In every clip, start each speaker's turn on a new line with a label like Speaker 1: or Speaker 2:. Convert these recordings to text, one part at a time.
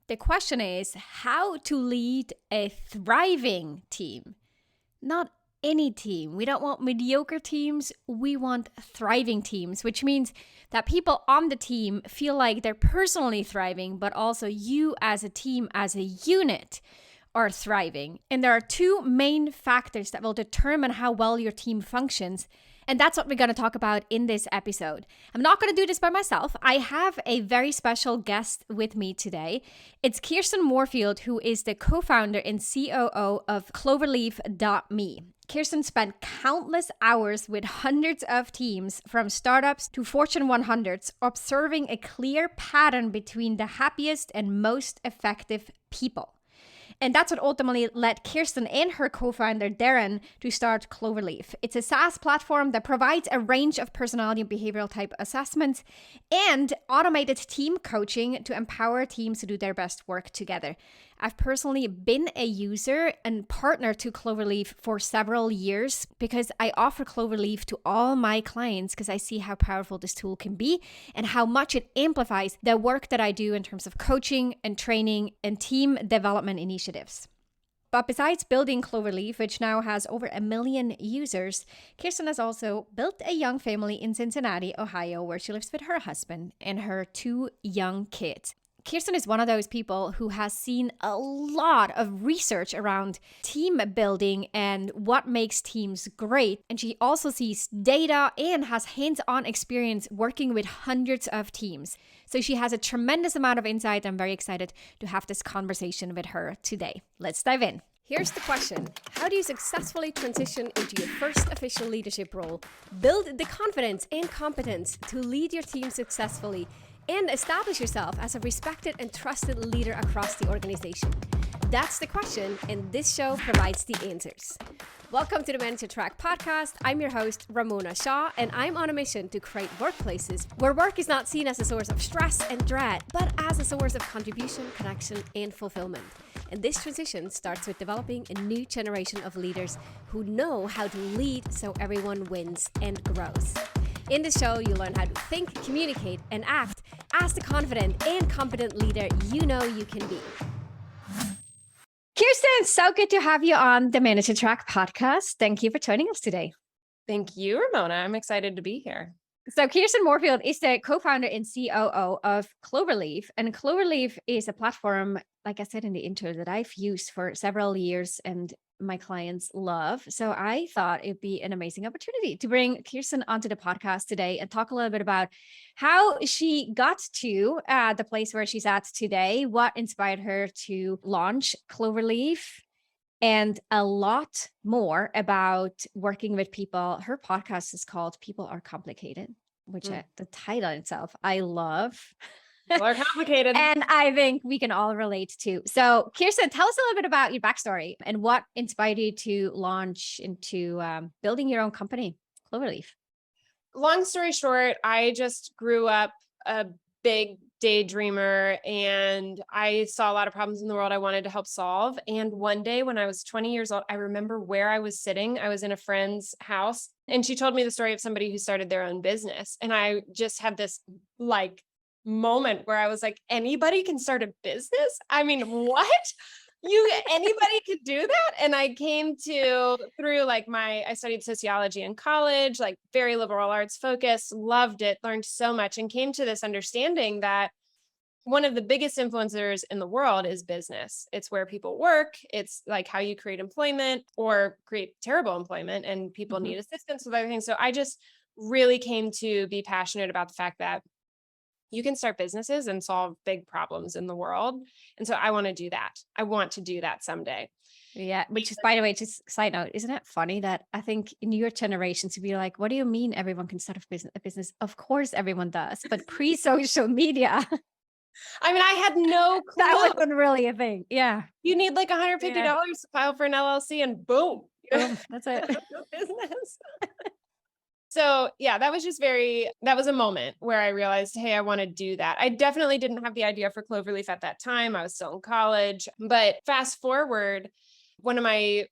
Speaker 1: The question is how to lead a thriving team, not any team. We don't want mediocre teams. We want thriving teams, which means that people on the team feel like they're personally thriving, but also you as a team, as a unit, are thriving. And there are two main factors that will determine how well your team functions. And that's what we're going to talk about in this episode. I'm not going to do this by myself. I have a very special guest with me today. It's Kirsten Moorefield, who is the co-founder and COO of Cloverleaf.me. Kirsten spent countless hours with hundreds of teams, from startups to Fortune 100s, observing a clear pattern between the happiest and most effective people. And that's what ultimately led Kirsten and her co-founder, Darren, to start Cloverleaf. It's a SaaS platform that provides a range of personality and behavioral type assessments and automated team coaching to empower teams to do their best work together. I've personally been a user and partner to Cloverleaf for several years because I offer Cloverleaf to all my clients because I see how powerful this tool can be and how much it amplifies the work that I do in terms of coaching and training and team development initiatives. But besides building Cloverleaf, which now has over 1 million users, Kirsten has also built a young family in Cincinnati, Ohio, where she lives with her husband and her 2 young kids. Kirsten is one of those people who has seen a lot of research around team building and what makes teams great. And she also sees data and has hands-on experience working with hundreds of teams. So she has a tremendous amount of insight. I'm very excited to have this conversation with her today. Let's dive in. Here's the question. How do you successfully transition into your first official leadership role, build the confidence and competence to lead your team successfully, and establish yourself as a respected and trusted leader across the organization? That's the question, and this show provides the answers. Welcome to the Manager Track podcast. I'm your host, Ramona Shaw, and I'm on a mission to create workplaces where work is not seen as a source of stress and dread, but as a source of contribution, connection, and fulfillment. And this transition starts with developing a new generation of leaders who know how to lead so everyone wins and grows. In this show, you learn how to think, communicate, and act as the confident and competent leader you know you can be. Kirsten, so good to have you on the Manager Track podcast. Thank you for joining us today.
Speaker 2: Thank you, Ramona. I'm excited to be here.
Speaker 1: So Kirsten Moorefield is the co-founder and COO of Cloverleaf. And Cloverleaf is a platform, like I said in the intro, that I've used for several years and my clients love. So I thought it'd be an amazing opportunity to bring Kirsten onto the podcast today and talk a little bit about how she got to the place where she's at today, what inspired her to launch Cloverleaf, and a lot more about working with people. Her podcast is called People Are Complicated, which the title itself, I love.
Speaker 2: People are complicated.
Speaker 1: And I think we can all relate to. So Kirsten, tell us a little bit about your backstory and what inspired you to launch into building your own company, Cloverleaf.
Speaker 2: Long story short, I just grew up a big daydreamer and I saw a lot of problems in the world I wanted to help solve. And one day when I was 20 years old, I remember where I was sitting. I was in a friend's house and she told me the story of somebody who started their own business. And I just had this moment where I was like, anybody can start a business? I mean, what? Anybody could do that? And I came to, through I studied sociology in college, very liberal arts focused, loved it, learned so much, and came to this understanding that one of the biggest influencers in the world is business. It's where people work. It's how you create employment or create terrible employment, and people need assistance with other things. So I just really came to be passionate about the fact that you can start businesses and solve big problems in the world. And so I want to do that. I want to do that someday.
Speaker 1: Yeah. Which is, by the way, just side note, isn't it funny that I think in your generation to be like, what do you mean everyone can start a business? Of course everyone does, but pre-social media.
Speaker 2: I mean, I had no clue.
Speaker 1: That wasn't really a thing. Yeah.
Speaker 2: You need $150 to file for an LLC and boom.
Speaker 1: That's it.
Speaker 2: Business. So yeah, that was a moment where I realized, hey, I want to do that. I definitely didn't have the idea for Cloverleaf at that time. I was still in college, but fast forward, one of my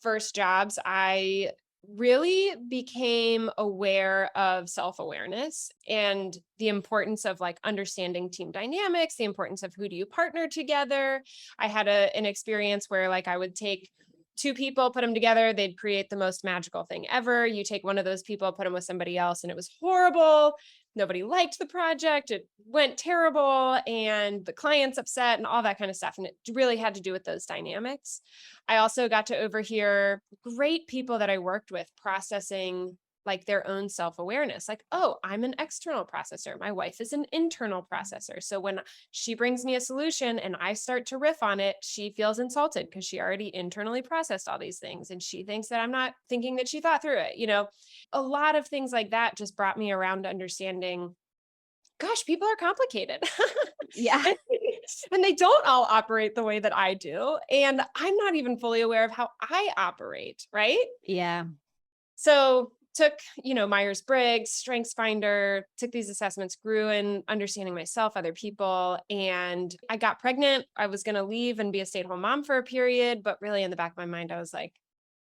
Speaker 2: first jobs, I really became aware of self-awareness and the importance of like understanding team dynamics, the importance of who do you partner together. I had an experience where like I would take two people, put them together, they'd create the most magical thing ever. You take one of those people, put them with somebody else, and it was horrible. Nobody liked the project. It went terrible, and the client's upset and all that kind of stuff. And it really had to do with those dynamics. I also got to overhear great people that I worked with processing like their own self-awareness. Like, oh, I'm an external processor. My wife is an internal processor. So when she brings me a solution and I start to riff on it, she feels insulted because she already internally processed all these things. And she thinks that I'm not thinking that she thought through it. A lot of things like that just brought me around to understanding, gosh, people are complicated.
Speaker 1: Yeah.
Speaker 2: And they don't all operate the way that I do. And I'm not even fully aware of how I operate, right?
Speaker 1: Yeah.
Speaker 2: So took, Myers-Briggs, StrengthsFinder, took these assessments, grew in understanding myself, other people, and I got pregnant. I was going to leave and be a stay-at-home mom for a period, but really in the back of my mind, I was like,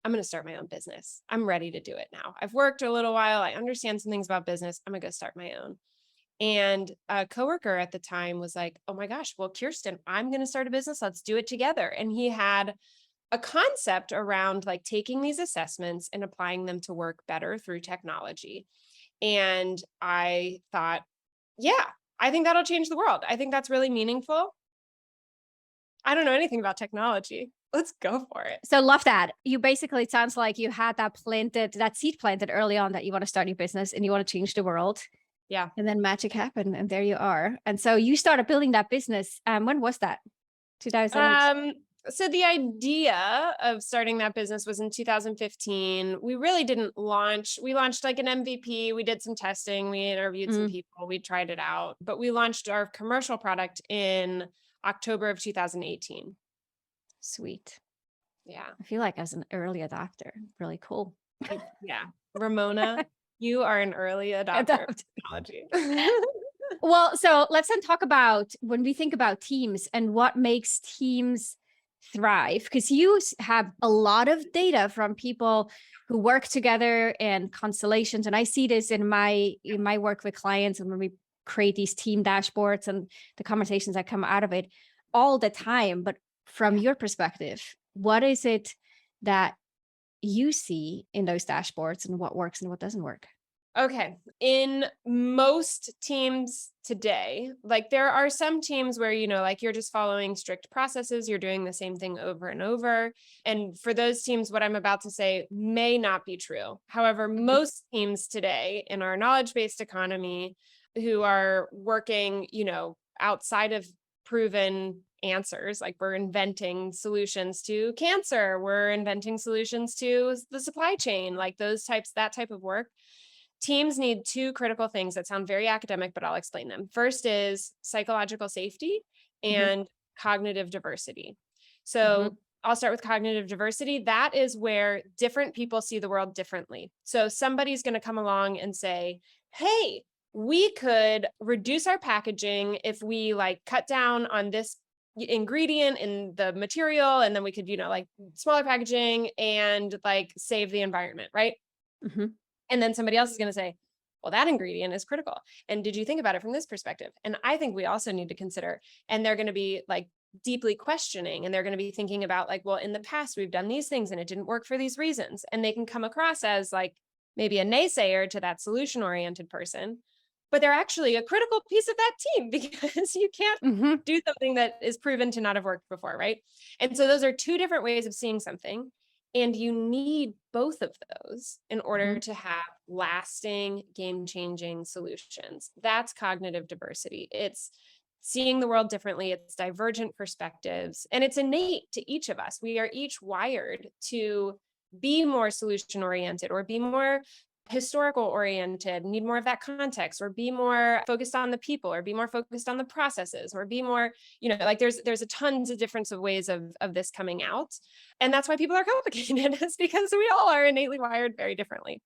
Speaker 2: I'm going to start my own business. I'm ready to do it now. I've worked a little while. I understand some things about business. I'm going to go start my own. And a coworker at the time was like, oh my gosh, well, Kirsten, I'm going to start a business. Let's do it together. And he had a concept around like taking these assessments and applying them to work better through technology. And I thought, yeah, I think that'll change the world. I think that's really meaningful. I don't know anything about technology. Let's go for it.
Speaker 1: So love that. You basically, it sounds like you had that seed planted early on that you want to start your business and you want to change the world.
Speaker 2: Yeah.
Speaker 1: And then magic happened and there you are. And so you started building that business. When was that? 2000?
Speaker 2: So the idea of starting that business was in 2015. We really didn't launch. We launched like an MVP. We did some testing. We interviewed some people. We tried it out. But we launched our commercial product in October of 2018.
Speaker 1: Sweet.
Speaker 2: Yeah.
Speaker 1: I feel like I was an early adopter. Really cool.
Speaker 2: Yeah. Ramona, you are an early adopter of technology.
Speaker 1: Well, so let's then talk about when we think about teams and what makes teams thrive, because you have a lot of data from people who work together and constellations. And I see this in my work with clients and when we create these team dashboards and the conversations that come out of it all the time. But from your perspective, what is it that you see in those dashboards and what works and what doesn't work?
Speaker 2: Okay. In most teams today, like there are some teams where, like you're just following strict processes, you're doing the same thing over and over. And for those teams, what I'm about to say may not be true. However, most teams today in our knowledge-based economy who are working, outside of proven answers, like we're inventing solutions to cancer, we're inventing solutions to the supply chain, like that type of work. Teams need two critical things that sound very academic, but I'll explain them. First is psychological safety and cognitive diversity. So I'll start with cognitive diversity. That is where different people see the world differently. So somebody's going to come along and say, hey, we could reduce our packaging if we like cut down on this ingredient in the material, and then we could, like smaller packaging and like save the environment, right? And then somebody else is going to say, well, that ingredient is critical. And did you think about it from this perspective? And I think we also need to consider, and they're going to be like deeply questioning, and they're going to be thinking about like, well, in the past, we've done these things and it didn't work for these reasons. And they can come across as like maybe a naysayer to that solution-oriented person, but they're actually a critical piece of that team because you can't do something that is proven to not have worked before, right? And so those are two different ways of seeing something. And you need both of those in order to have lasting, game-changing solutions. That's cognitive diversity. It's seeing the world differently. It's divergent perspectives, and it's innate to each of us. We are each wired to be more solution-oriented or be more historical oriented, need more of that context, or be more focused on the people, or be more focused on the processes, or be more, like there's a tons of different ways of this coming out. And that's why people are complicated. It's because we all are innately wired very differently.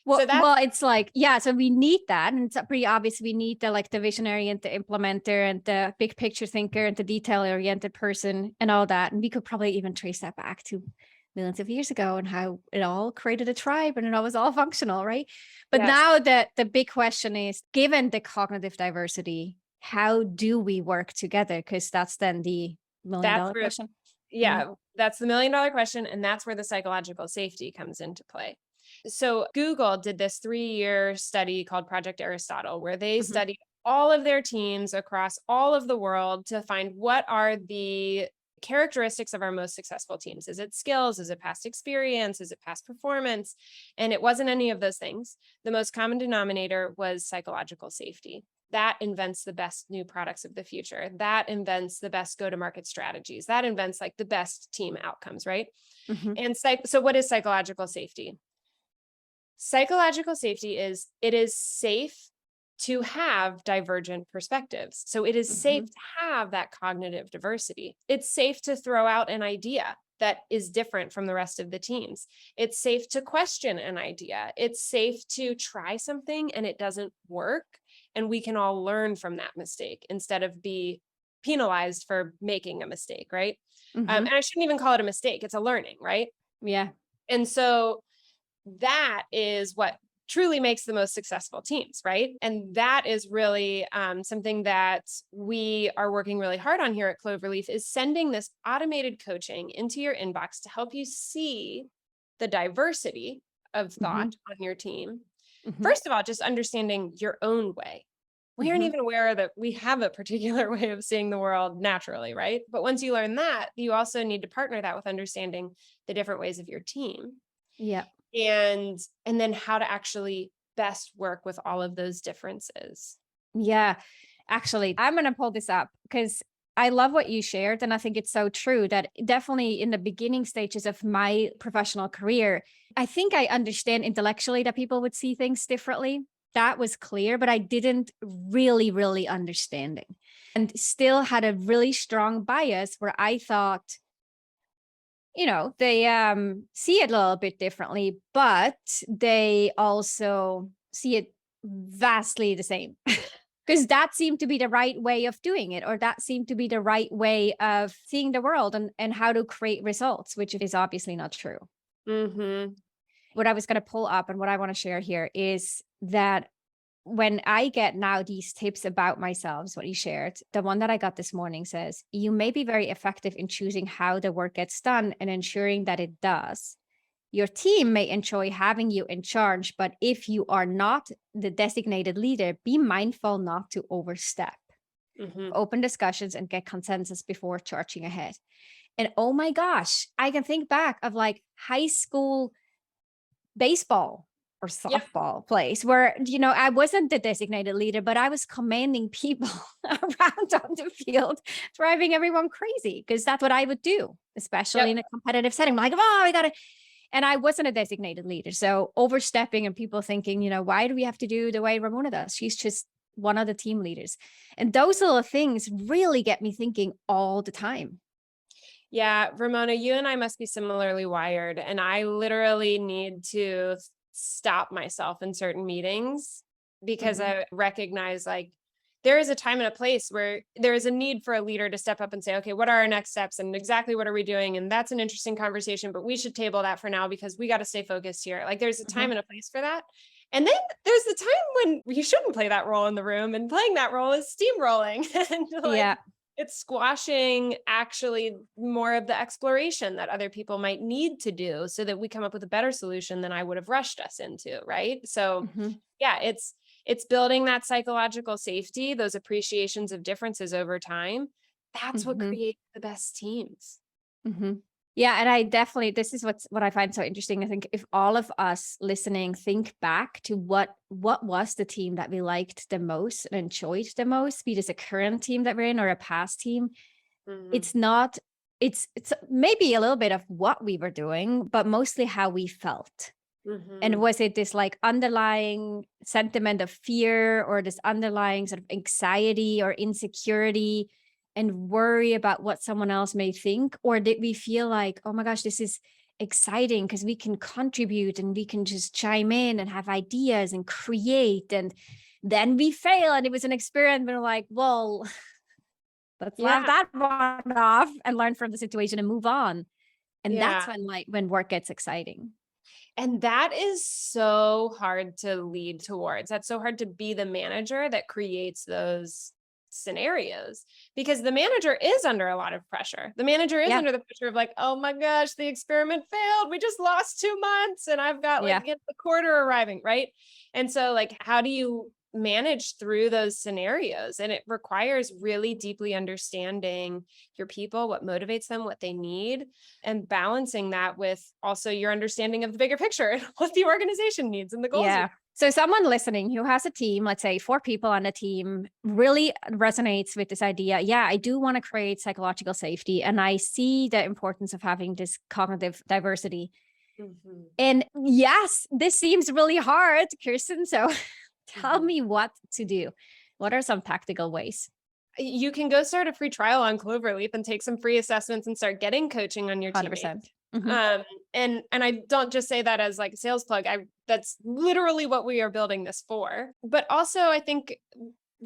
Speaker 1: Well, it's like, yeah, so we need that. And it's pretty obvious. We need the visionary and the implementer and the big picture thinker and the detail oriented person and all that. And we could probably even trace that back to millions of years ago and how it all created a tribe and it was all functional, right? But
Speaker 2: Yes,
Speaker 1: now the big question is, given the cognitive diversity, how do we work together? Because that's then the million
Speaker 2: that's
Speaker 1: dollar
Speaker 2: where,
Speaker 1: question. Mhm.
Speaker 2: yeah, that's the million dollar question. And that's where the psychological safety comes into play. So Google did this 3-year study called Project Aristotle, where they
Speaker 1: Mhm.
Speaker 2: studied all of their teams across all of the world to find what are the characteristics of our most successful teams. Is it skills? Is it past experience? Is it past performance? And it wasn't any of those things. The most common denominator was psychological safety. That invents the best new products of the future. That invents the best go-to-market strategies. That invents like the best team outcomes, right?
Speaker 1: Mhm.
Speaker 2: And so what is psychological safety? Psychological safety is it is safe to have divergent perspectives. So it is safe
Speaker 1: Mhm.
Speaker 2: to have that cognitive diversity. It's safe to throw out an idea that is different from the rest of the teams. It's safe to question an idea. It's safe to try something and it doesn't work. And we can all learn from that mistake instead of be penalized for making a mistake, right?
Speaker 1: Mhm.
Speaker 2: And I shouldn't even call it a mistake, it's a learning, right?
Speaker 1: Yeah.
Speaker 2: And so that is what truly makes the most successful teams, right? And that is really something that we are working really hard on here at Cloverleaf is sending this automated coaching into your inbox to help you see the diversity of
Speaker 1: Mhm.
Speaker 2: thought on your team.
Speaker 1: Mhm.
Speaker 2: First of all, just understanding your own way. We aren't
Speaker 1: Mhm.
Speaker 2: even aware that we have a particular way of seeing the world naturally, right? But once you learn that, you also need to partner that with understanding the different ways of your team
Speaker 1: Yeah.
Speaker 2: and then how to actually best work with all of those differences.
Speaker 1: Yeah. Actually, I'm going to pull this up because I love what you shared. And I think it's so true that definitely in the beginning stages of my professional career, I think I understand intellectually that people would see things differently. That was clear, but I didn't really understand it and still had a really strong bias where I thought, they see it a little bit differently, but they also see it vastly the same. Because that seemed to be the right way of doing it, or that seemed to be the right way of seeing the world and how to create results, which is obviously not true.
Speaker 2: Mm-hmm.
Speaker 1: What I was going to pull up and what I want to share here is that when I get now these tips about myself, is what you shared, the one that I got this morning says, you may be very effective in choosing how the work gets done and ensuring that it does. Your team may enjoy having you in charge, but if you are not the designated leader, be mindful not to overstep.
Speaker 2: Mm-hmm.
Speaker 1: Open discussions and get consensus before charging ahead. And oh my gosh, I can think back of like high school baseball or
Speaker 2: Yep.
Speaker 1: softball plays where, I wasn't the designated leader, but I was commanding people around on the field, driving everyone crazy because that's what I would do, especially
Speaker 2: Yep.
Speaker 1: in a competitive setting. I'm like, oh, I got to. And I wasn't a designated leader. So overstepping and people thinking, why do we have to do the way Ramona does? She's just one of the team leaders. And those little things really get me thinking all the time.
Speaker 2: Yeah, Ramona, you and I must be similarly wired. And I literally need to stop myself in certain meetings because
Speaker 1: Mhm.
Speaker 2: I recognize like there is a time and a place where there is a need for a leader to step up and say, okay, what are our next steps and exactly what are we doing? And that's an interesting conversation, but we should table that for now because we got to stay focused here. Like there's a time
Speaker 1: Mhm.
Speaker 2: and a place for that. And then there's the time when you shouldn't play that role in the room and playing that role is steamrolling and like
Speaker 1: Yeah.
Speaker 2: it's squashing actually more of the exploration that other people might need to do so that we come up with a better solution than I would have rushed us into, right? So,
Speaker 1: Mhm.
Speaker 2: yeah, it's building that psychological safety, those appreciations of differences over time. That's what
Speaker 1: Mhm.
Speaker 2: creates the best teams.
Speaker 1: Mhm. Yeah, and I definitely this is what I find so interesting. I think if all of us listening think back to what was the team that we liked the most and enjoyed the most, be it as a current team that we're in or a past team,
Speaker 2: Mhm.
Speaker 1: it's not it's maybe a little bit of what we were doing, but mostly how we felt. And
Speaker 2: Mhm.
Speaker 1: was it this like underlying sentiment of fear or this underlying sort of anxiety or insecurity and worry about what someone else may think? Or did we feel like, oh my gosh, this is exciting because we can contribute and we can just chime in and have ideas and create? And then we fail and it was an experiment. We're like, well, let's laugh
Speaker 2: Yeah.
Speaker 1: that one off and learn from the situation and move on. And that's
Speaker 2: Yeah.
Speaker 1: when work gets exciting.
Speaker 2: And that is so hard to lead towards. That's so hard to be the manager that creates those scenarios because the manager is under a lot of pressure. The manager is
Speaker 1: Yeah.
Speaker 2: under the pressure of like, oh my gosh, the experiment failed. We just lost 2 months and I've got
Speaker 1: Yeah.
Speaker 2: like the quarter arriving, right? And so like, how do you manage through those scenarios? And it requires really deeply understanding your people, what motivates them, what they need, and balancing that with also your understanding of the bigger picture and what the organization needs and the goals.
Speaker 1: Yeah. So someone listening who has a team, let's say 4 people on a team, really resonates with this idea. Yeah, I do want to create psychological safety. And I see the importance of having this cognitive diversity.
Speaker 2: Mhm.
Speaker 1: And yes, this seems really hard, Kirsten. So tell me what to do. What are some tactical ways?
Speaker 2: You can go start a free trial on Cloverleaf and take some free assessments and start getting coaching on your teammates.
Speaker 1: 100%. Mm-hmm.
Speaker 2: And I don't just say that as like a sales plug. That's literally what we are building this for. But also I think,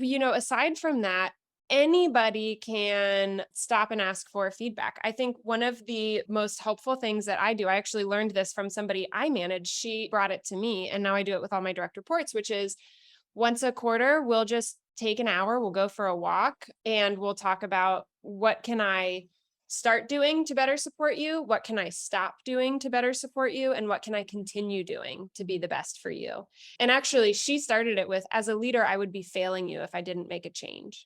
Speaker 2: aside from that, anybody can stop and ask for feedback. I think one of the most helpful things that I do, I actually learned this from somebody I manage. She brought it to me and now I do it with all my direct reports, which is once a quarter, we'll just take an hour, we'll go for a walk and we'll talk about what can I start doing to better support you? What can I stop doing to better support you? And what can I continue doing to be the best for you? And actually, she started it with, as a leader, I would be failing you if I didn't make a change.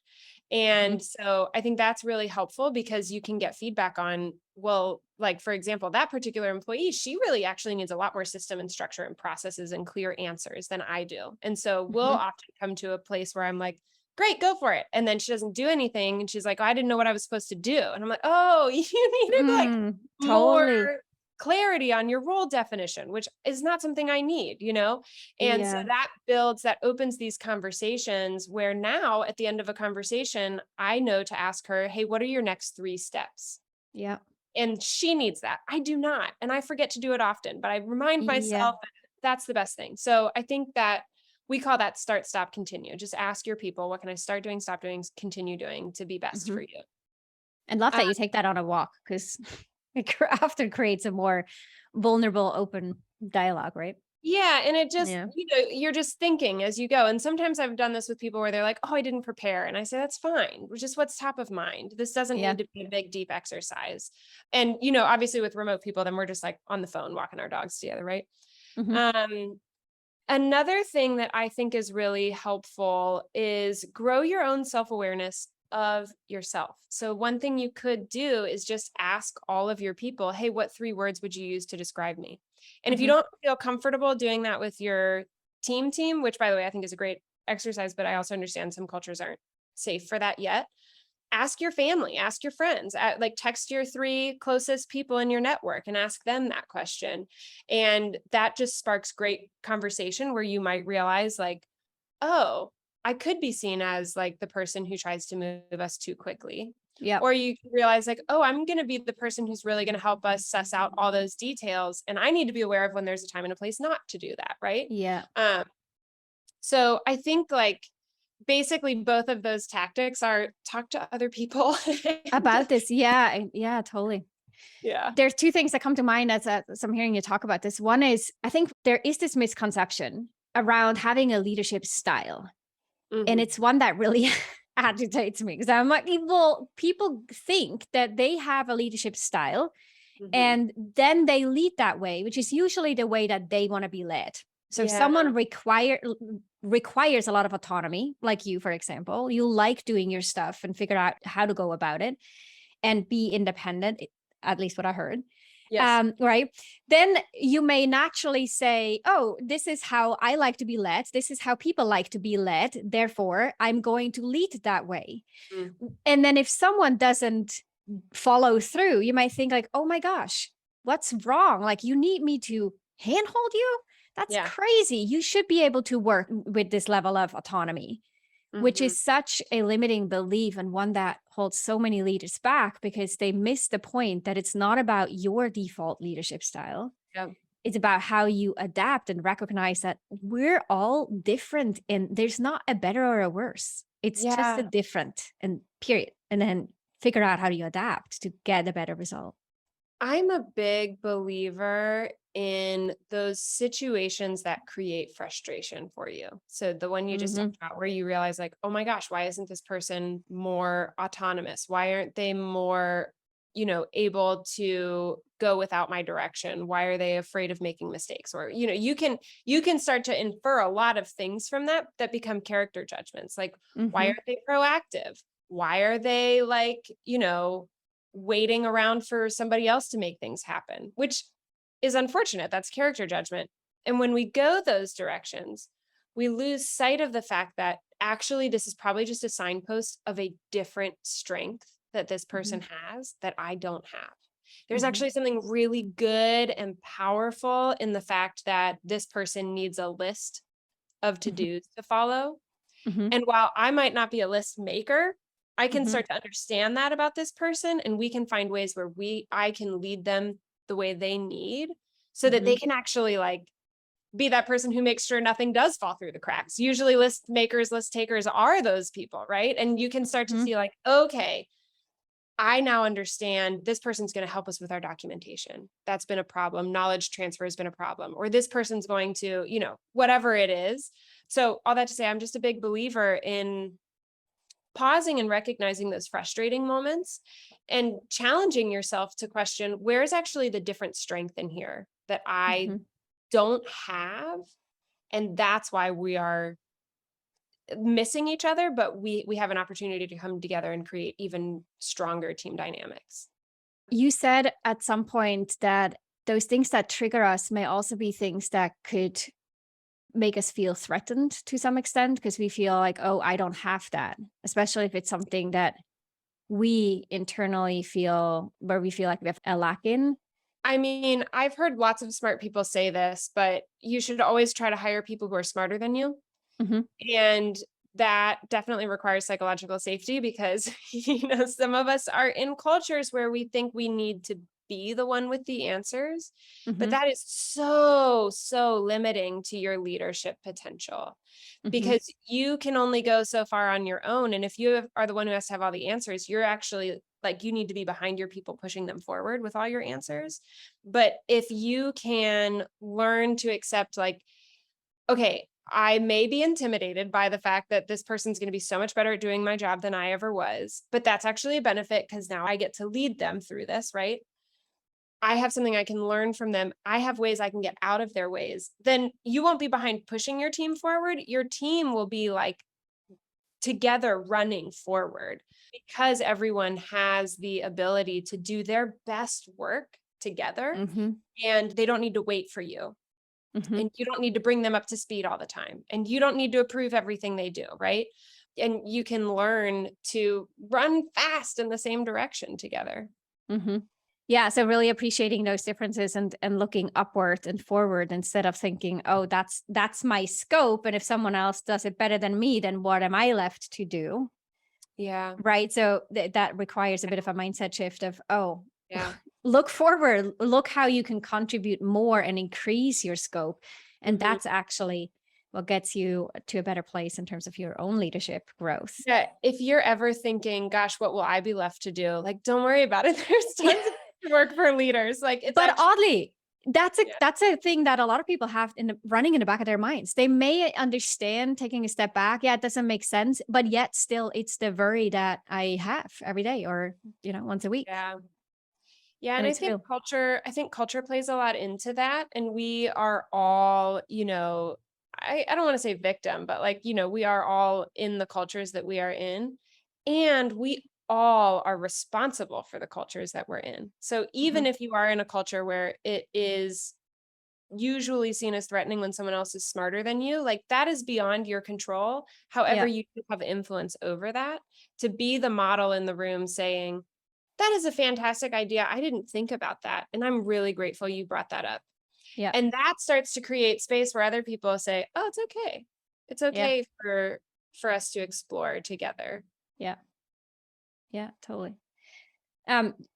Speaker 2: And so I think that's really helpful because you can get feedback on, well, like, for example, that particular employee, she really actually needs a lot more system and structure and processes and clear answers than I do. And so we'll often come to a place where I'm like, great, go for it. And then she doesn't do anything. And she's like, oh, I didn't know what I was supposed to do. And I'm like, oh, you needed like
Speaker 1: Totally.
Speaker 2: more clarity on your role definition, which is not something I need, And so
Speaker 1: Yeah.
Speaker 2: that opens these conversations where now at the end of a conversation, I know to ask her, hey, what are your next 3 steps?
Speaker 1: Yeah.
Speaker 2: And she needs that. I do not. And I forget to do it often, but I remind
Speaker 1: Yeah.
Speaker 2: myself that that's the best thing. So I think that we call that start, stop, continue. Just ask your people, what can I start doing, stop doing, continue doing to be best for you?
Speaker 1: And love
Speaker 2: Uh,
Speaker 1: that you take that on a walk because it often creates a more vulnerable, open dialogue, right?
Speaker 2: Yeah. And it just,
Speaker 1: Yeah.
Speaker 2: you're just thinking as you go. And sometimes I've done this with people where they're like, oh, I didn't prepare. And I say, that's fine. Just what's top of mind. This doesn't
Speaker 1: Yeah.
Speaker 2: need to be a big, deep exercise. And, obviously with remote people, then we're just like on the phone walking our dogs together. Right.
Speaker 1: Mhm.
Speaker 2: Another thing that I think is really helpful is grow your own self-awareness of yourself. So one thing you could do is just ask all of your people, hey, what 3 words would you use to describe me? And if you
Speaker 1: Mhm.
Speaker 2: don't feel comfortable doing that with your team, which by the way, I think is a great exercise, but I also understand some cultures aren't safe for that yet. Ask your family, ask your friends, like text your 3 closest people in your network and ask them that question. And that just sparks great conversation where you might realize like, oh, I could be seen as like the person who tries to move us too quickly.
Speaker 1: Yep.
Speaker 2: Or you realize like, oh, I'm going to be the person who's really going to help us suss out all those details. And I need to be aware of when there's a time and a place not to do that. Right.
Speaker 1: Yeah.
Speaker 2: So I think like basically both of those tactics are talk to other people.
Speaker 1: About this. Yeah. Yeah, totally.
Speaker 2: Yeah.
Speaker 1: There's 2 things that come to mind as I'm hearing you talk about this. One is I think there is this misconception around having a leadership style. And it's one that really agitates me because I'm like, people think that they have a leadership style and then they lead that way, which is usually the way that they want to be led. So if someone requires a lot of autonomy, like you, for example, you like doing your stuff and figure out how to go about it and be independent, at least what I heard.
Speaker 2: Yes.
Speaker 1: Right. Then you may naturally say, oh, this is how I like to be led. This is how people like to be led. Therefore, I'm going to lead that way. And then if someone doesn't follow through, you might think like, oh my gosh, what's wrong? Like you need me to handhold you? That's crazy. You should be able to work with this level of autonomy. Which is such a limiting belief and one that holds so many leaders back because they miss the point that it's not about your default leadership style.
Speaker 2: Yep.
Speaker 1: It's about how you adapt and recognize that we're all different and there's not a better or a worse. It's just a different and period. And then figure out how do you adapt to get a better result.
Speaker 2: I'm a big believer in those situations that create frustration for you. So the one you just
Speaker 1: Mm-hmm.
Speaker 2: talked about where you realize like, oh my gosh, why isn't this person more autonomous? Why aren't they more, able to go without my direction? Why are they afraid of making mistakes? Or, you can start to infer a lot of things from that become character judgments. Like, why
Speaker 1: Mm-hmm.
Speaker 2: aren't they proactive? Why are they like, waiting around for somebody else to make things happen, which is unfortunate. That's character judgment. And when we go those directions, we lose sight of the fact that actually this is probably just a signpost of a different strength that this
Speaker 1: Mm-hmm.
Speaker 2: person has that I don't have. There's
Speaker 1: Mm-hmm.
Speaker 2: actually something really good and powerful in the fact that this person needs a list of to-dos to follow.
Speaker 1: Mm-hmm.
Speaker 2: And while I might not be a list maker, I can
Speaker 1: Mm-hmm.
Speaker 2: start to understand that about this person, and we can find ways where I can lead them the way they need so that
Speaker 1: Mm-hmm.
Speaker 2: they can actually like be that person who makes sure nothing does fall through the cracks. Usually list makers, list takers are those people, right? And you can start to
Speaker 1: Mm-hmm.
Speaker 2: see like, okay, I now understand this person's going to help us with our documentation. That's been a problem. Knowledge transfer has been a problem. Or this person's going to, whatever it is. So all that to say, I'm just a big believer in pausing and recognizing those frustrating moments and challenging yourself to question where's actually the different strength in here that I
Speaker 1: Mm-hmm.
Speaker 2: don't have. And that's why we are missing each other, but we have an opportunity to come together and create even stronger team dynamics.
Speaker 1: You said at some point that those things that trigger us may also be things that could make us feel threatened to some extent because we feel like, oh, I don't have that, especially if it's something that we internally feel where we feel like we have a lack in.
Speaker 2: I mean, I've heard lots of smart people say this, but you should always try to hire people who are smarter than you.
Speaker 1: Mm-hmm.
Speaker 2: And that definitely requires psychological safety because, some of us are in cultures where we think we need to be the one with the answers, but
Speaker 1: Mm-hmm.
Speaker 2: that is so, so limiting to your leadership potential
Speaker 1: Mm-hmm.
Speaker 2: because you can only go so far on your own. And if are the one who has to have all the answers, you're actually like, you need to be behind your people, pushing them forward with all your answers. But if you can learn to accept like, okay, I may be intimidated by the fact that this person's going to be so much better at doing my job than I ever was, but that's actually a benefit because now I get to lead them through this, right? I have something I can learn from them. I have ways I can get out of their ways. Then you won't be behind pushing your team forward. Your team will be like together running forward because everyone has the ability to do their best work together
Speaker 1: Mm-hmm.
Speaker 2: and they don't need to wait for you.
Speaker 1: Mm-hmm.
Speaker 2: And you don't need to bring them up to speed all the time. And you don't need to approve everything they do, right? And you can learn to run fast in the same direction together.
Speaker 1: Mm-hmm. Yeah, so really appreciating those differences and looking upward and forward instead of thinking, oh, that's my scope, and if someone else does it better than me, then what am I left to do?
Speaker 2: Yeah.
Speaker 1: Right? So that requires a bit of a mindset shift of, oh,
Speaker 2: Yeah.
Speaker 1: look forward, look how you can contribute more and increase your scope. And
Speaker 2: Mhm.
Speaker 1: that's actually what gets you to a better place in terms of your own leadership growth.
Speaker 2: Yeah. If you're ever thinking, gosh, what will I be left to do? Like, don't worry about it. There's tons of work for leaders. Like it's
Speaker 1: But
Speaker 2: actually,
Speaker 1: oddly,
Speaker 2: yeah.
Speaker 1: that's a thing that a lot of people have running in the back of their minds. They may understand taking a step back. Yeah, it doesn't make sense, but yet still it's the worry that I have every day or, once a week.
Speaker 2: Yeah. Yeah.
Speaker 1: And
Speaker 2: And
Speaker 1: it's real.
Speaker 2: I think culture plays a lot into that. And we are all, I don't want to say victim, but like, we are all in the cultures that we are in. And we all are responsible for the cultures that we're in. So
Speaker 1: Mhm.
Speaker 2: even if you are in a culture where it is usually seen as threatening when someone else is smarter than you, like that is beyond your control. However,
Speaker 1: Yeah.
Speaker 2: you do have influence over that to be the model in the room saying, that is a fantastic idea. I didn't think about that. And I'm really grateful you brought that up.
Speaker 1: Yeah.
Speaker 2: And that starts to create space where other people say, oh, it's okay. It's
Speaker 1: Yeah.
Speaker 2: okay for us to explore together.
Speaker 1: Yeah. Yeah, totally.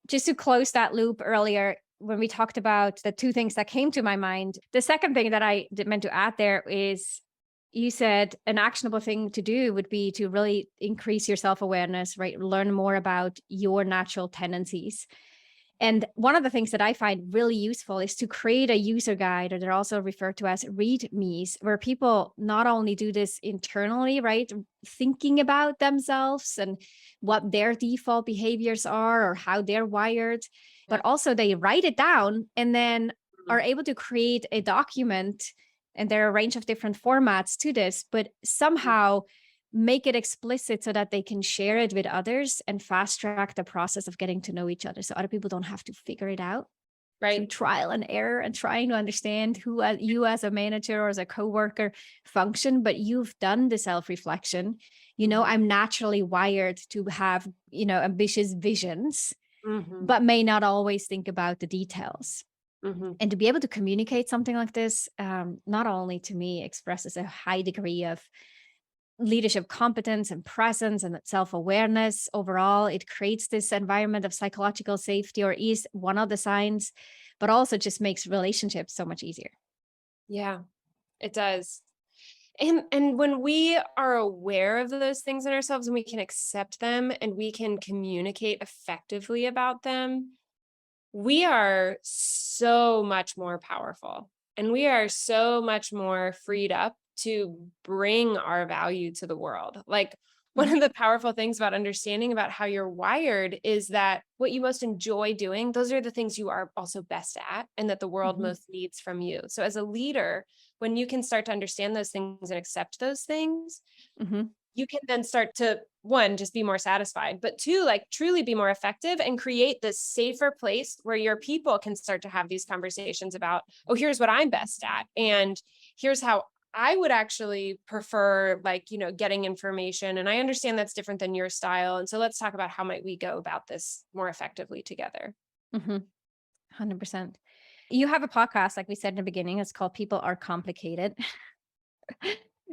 Speaker 1: Just to close that loop earlier, when we talked about the two things that came to my mind, the second thing that I meant to add there is you said an actionable thing to do would be to really increase your self-awareness, right? Learn more about your natural tendencies. And one of the things that I find really useful is to create a user guide, or they're also referred to as readmes, where people not only do this internally, right? Thinking about themselves and what their default behaviors are or how they're wired,
Speaker 2: Yeah.
Speaker 1: but also they write it down and then
Speaker 2: Mhm.
Speaker 1: are able to create a document. And there are a range of different formats to this, but somehow make it explicit so that they can share it with others and fast track the process of getting to know each other so other people don't have to figure it out through
Speaker 2: Right.
Speaker 1: trial and error and trying to understand who you as a manager or as a coworker function. But you've done the self-reflection.
Speaker 2: Mhm.
Speaker 1: I'm naturally wired to have, ambitious visions,
Speaker 2: Mhm.
Speaker 1: but may not always think about the details.
Speaker 2: Mhm.
Speaker 1: And to be able to communicate something like this, not only to me expresses a high degree of leadership competence and presence and self-awareness overall. It creates this environment of psychological safety, or is one of the signs, but also just makes relationships so much easier.
Speaker 2: Yeah, it does. And when we are aware of those things in ourselves and we can accept them and we can communicate effectively about them, we are so much more powerful and we are so much more freed up to bring our value to the world. Like, one
Speaker 1: Mhm.
Speaker 2: of the powerful things about understanding about how you're wired is that what you most enjoy doing, those are the things you are also best at and that the world
Speaker 1: Mhm.
Speaker 2: most needs from you. So as a leader, when you can start to understand those things and accept those things,
Speaker 1: Mhm.
Speaker 2: you can then start to, one, just be more satisfied, but two, like truly be more effective and create this safer place where your people can start to have these conversations about, oh, here's what I'm best at. And here's how I would actually prefer, like, getting information. And I understand that's different than your style. And so let's talk about how might we go about this more effectively together.
Speaker 1: Mhm. 100%. You have a podcast, like we said in the beginning, it's called People Are Complicated.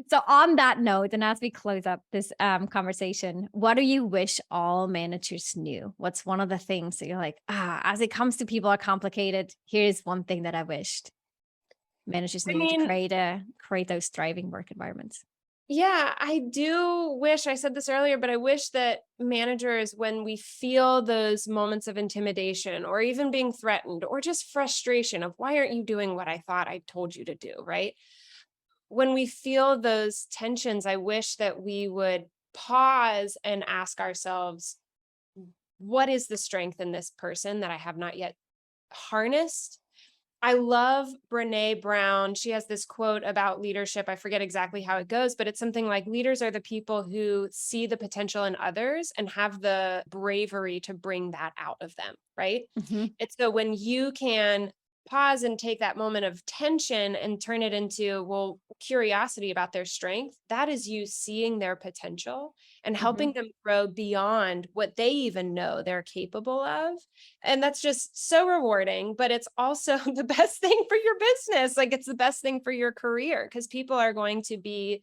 Speaker 1: So on that note, and as we close up this conversation, what do you wish all managers knew? What's one of the things that you're like, as it comes to people are complicated, here's one thing that I wished managers
Speaker 2: I
Speaker 1: knew to
Speaker 2: mean,
Speaker 1: create those thriving work environments?
Speaker 2: yeah, I do wish, I said this earlier, but I wish that managers, when we feel those moments of intimidation or even being threatened or just frustration of why aren't you doing what I thought I told you to do, right? When we feel those tensions, I wish that we would pause and ask ourselves, what is the strength in this person that I have not yet harnessed? I love Brené Brown. She has this quote about leadership. I forget exactly how it goes, but it's something like leaders are the people who see the potential in others and have the bravery to bring that out of them, right?
Speaker 1: Mhm.
Speaker 2: It's so when you can pause and take that moment of tension and turn it into, well, curiosity about their strength, that is you seeing their potential and helping
Speaker 1: Mhm.
Speaker 2: them grow beyond what they even know they're capable of. And that's just so rewarding, but it's also the best thing for your business. Like, it's the best thing for your career because people are going to be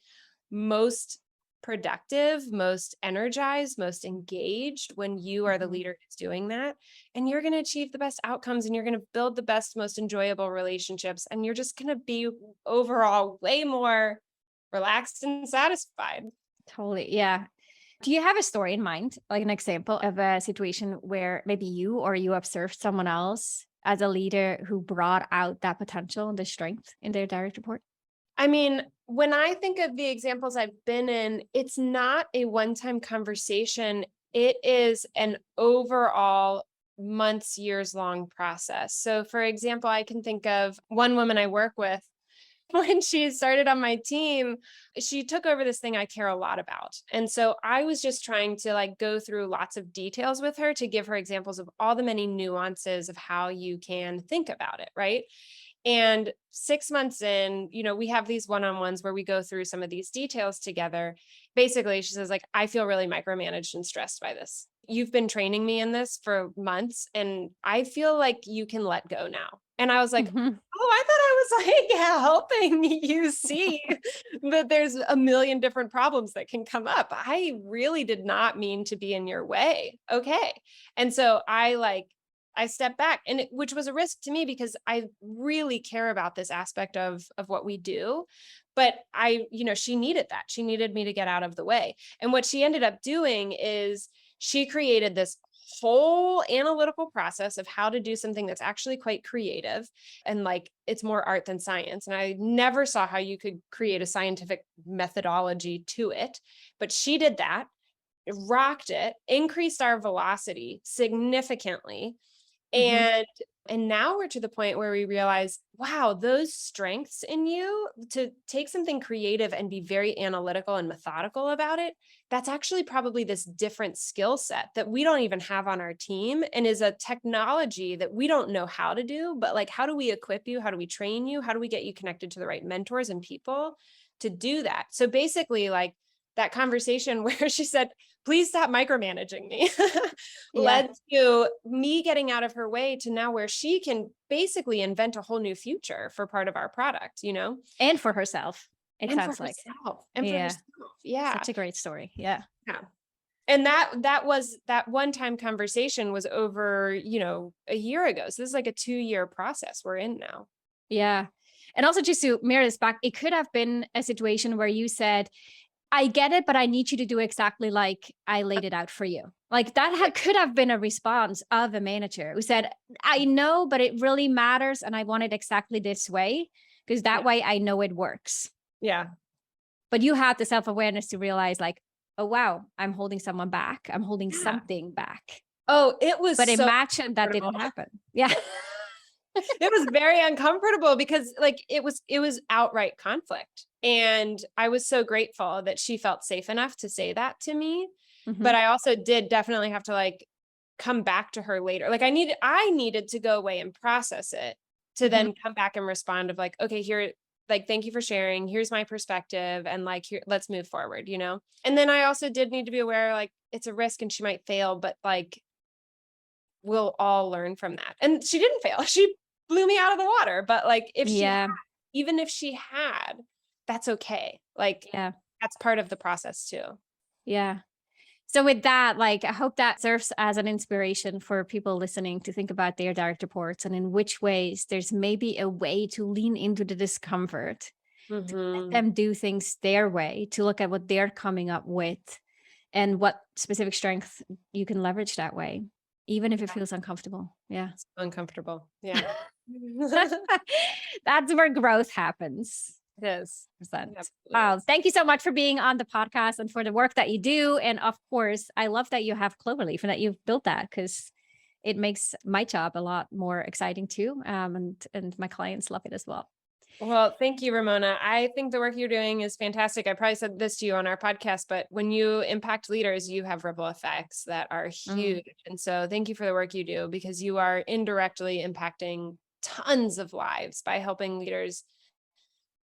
Speaker 2: most productive, most energized, most engaged when you are the
Speaker 1: Mhm.
Speaker 2: leader who's doing that. And you're going to achieve the best outcomes and you're going to build the best, most enjoyable relationships. And you're just going to be overall way more relaxed and satisfied.
Speaker 1: Totally. Yeah. Do you have a story in mind, like an example of a situation where maybe you observed someone else as a leader who brought out that potential and the strength in their direct report?
Speaker 2: I mean, when I think of the examples I've been in, it's not a one-time conversation. It is an overall months, years long process. So, for example, I can think of one woman I work with. When she started on my team, she took over this thing I care a lot about. And so I was just trying to like go through lots of details with her to give her examples of all the many nuances of how you can think about it, right? And 6 months in, we have these one-on-ones where we go through some of these details together. Basically, she says, like, I feel really micromanaged and stressed by this. You've been training me in this for months, and I feel like you can let go now. And I was like,
Speaker 1: Mhm.
Speaker 2: oh, I thought I was like helping you see that there's a million different problems that can come up. I really did not mean to be in your way. Okay. And so I stepped back which was a risk to me because I really care about this aspect of what we do. But she needed that. She needed me to get out of the way. And what she ended up doing is she created this whole analytical process of how to do something that's actually quite creative and like it's more art than science. And I never saw how you could create a scientific methodology to it, but she did that, rocked it, increased our velocity significantly. And now we're to the point where we realize, wow, those strengths in you to take something creative and be very analytical and methodical about it, that's actually probably this different skill set that we don't even have on our team and is a technology that we don't know how to do, but like, how do we equip you? How do we train you? How do we get you connected to the right mentors and people to do that? So basically like that conversation where she said, please stop micromanaging me, led to me getting out of her way to now where she can basically invent a whole new future for part of our product, you know?
Speaker 1: And for herself, it
Speaker 2: And
Speaker 1: sounds
Speaker 2: for
Speaker 1: like.
Speaker 2: herself. And for herself. Yeah.
Speaker 1: Such a great story. Yeah.
Speaker 2: Yeah. And that was that one-time conversation was over, you know, a year ago. So this is like a 2-year process we're in now.
Speaker 1: Yeah. And also just to mirror this back, it could have been a situation where you said, I get it, but I need you to do exactly like I laid it out for you. Like that could have been a response of a manager who said, I know, but it really matters. And I want it exactly this way because that way I know it works.
Speaker 2: Yeah.
Speaker 1: But you had the self-awareness to realize like, oh, wow, I'm holding someone back. I'm holding something back.
Speaker 2: Oh, it was
Speaker 1: But
Speaker 2: so
Speaker 1: imagine that didn't happen. Yeah.
Speaker 2: It was very uncomfortable because like it was outright conflict. And I was so grateful that she felt safe enough to say that to me. But I also did definitely have to like come back to her later. Like I needed to go away and process it to then come back and respond of like, okay, here, like, thank you for sharing. Here's my perspective. And like, here, let's move forward, you know? And then I also did need to be aware, like, it's a risk and she might fail, but like, we'll all learn from that. And she didn't fail. She blew me out of the water. But like, if she had, even if she had, that's okay. Like, that's part of the process too.
Speaker 1: Yeah. So with that, like, I hope that serves as an inspiration for people listening to think about their direct reports and in which ways there's maybe a way to lean into the discomfort, to let them do things their way, to look at what they're coming up with and what specific strength you can leverage that way, even if it feels uncomfortable. Yeah.
Speaker 2: It's uncomfortable. Yeah.
Speaker 1: That's where growth happens.
Speaker 2: It is.
Speaker 1: Wow. Thank you so much for being on the podcast and for the work that you do. And of course, I love that you have Cloverleaf and that you've built that because it makes my job a lot more exciting too. And my clients love it as well.
Speaker 2: Well, thank you, Ramona. I think the work you're doing is fantastic. I probably said this to you on our podcast, but when you impact leaders, you have ripple effects that are huge. And so thank you for the work you do because you are indirectly impacting tons of lives by helping leaders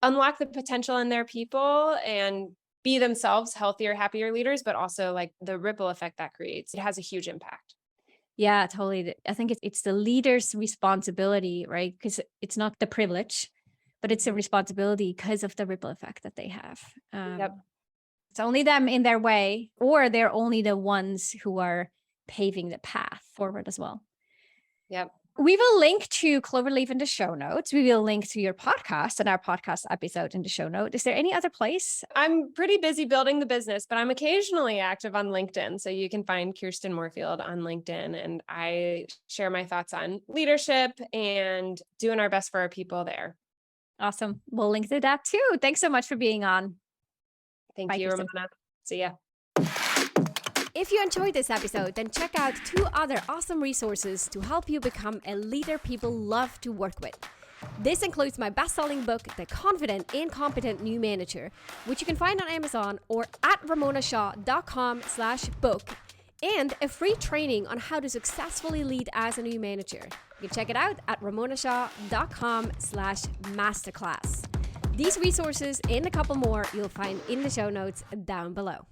Speaker 2: unlock the potential in their people and be themselves healthier, happier leaders, but also like the ripple effect that creates. It has a huge impact.
Speaker 1: Yeah, totally. I think it's the leader's responsibility, right? Because it's not the privilege, but it's a responsibility because of the ripple effect that they have. It's only them in their way, or they're only the ones who are paving the path forward as well.
Speaker 2: Yep.
Speaker 1: We will link to Cloverleaf in the show notes. We will link to your podcast and our podcast episode in the show note. Is there any other place?
Speaker 2: I'm pretty busy building the business, but I'm occasionally active on LinkedIn. So you can find Kirsten Moorefield on LinkedIn. And I share my thoughts on leadership and doing our best for our people there.
Speaker 1: Awesome. We'll link to that too. Thanks so much for being on.
Speaker 2: Thank you, Kirsten. Ramona. See ya.
Speaker 1: If you enjoyed this episode, then check out 2 other awesome resources to help you become a leader people love to work with. This includes my best-selling book, The Confident and Competent New Manager, which you can find on Amazon or at ramonashaw.com/book, and a free training on how to successfully lead as a new manager. You can check it out at ramonashaw.com/masterclass. These resources and a couple more you'll find in the show notes down below.